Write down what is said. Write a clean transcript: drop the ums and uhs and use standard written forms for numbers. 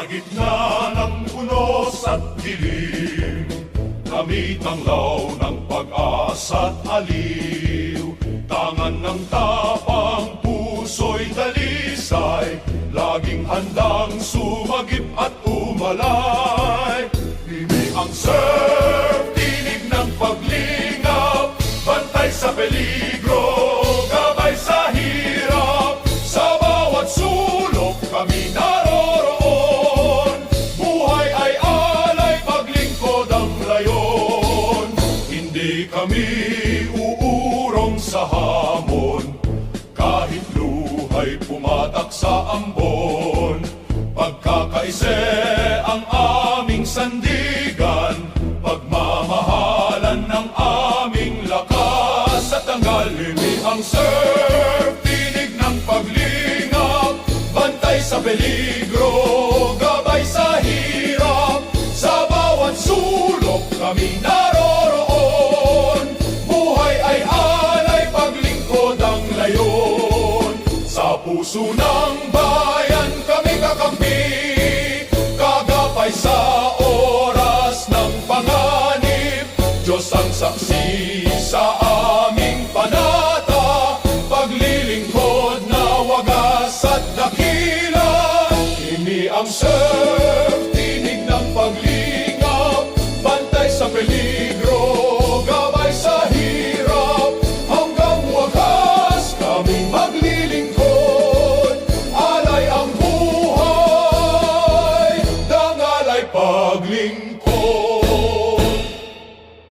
gitna ng unos at dilim, gamit ang law ng pag-asa't aliw. Tangan ng tapang, puso'y dalisay, laging handang sumagip at umalay. Himi ang surf, tinig ng paglingaw, bantay sa peligro, gabay sa hirap. Sa bawat sulok kami naroroon, buhay ay alay, paglingkod ang layon. Hindi kami uurong sa hamon, kahit luhay pumatak sa ambon. Pagkakaise ang aming sandigan, pagmamahalan ng aming lakas. At tanggal himi ang surf, tinig ng paglingap, bantay sa peligro, gabay sa hirap. Sa bawat sulok kami naroroon, buhay ay alay, paglingkod ang layon. Sa puso ng bayan kami kakampi, kagapay sa oras ng panganib. Diyos ang saksi sa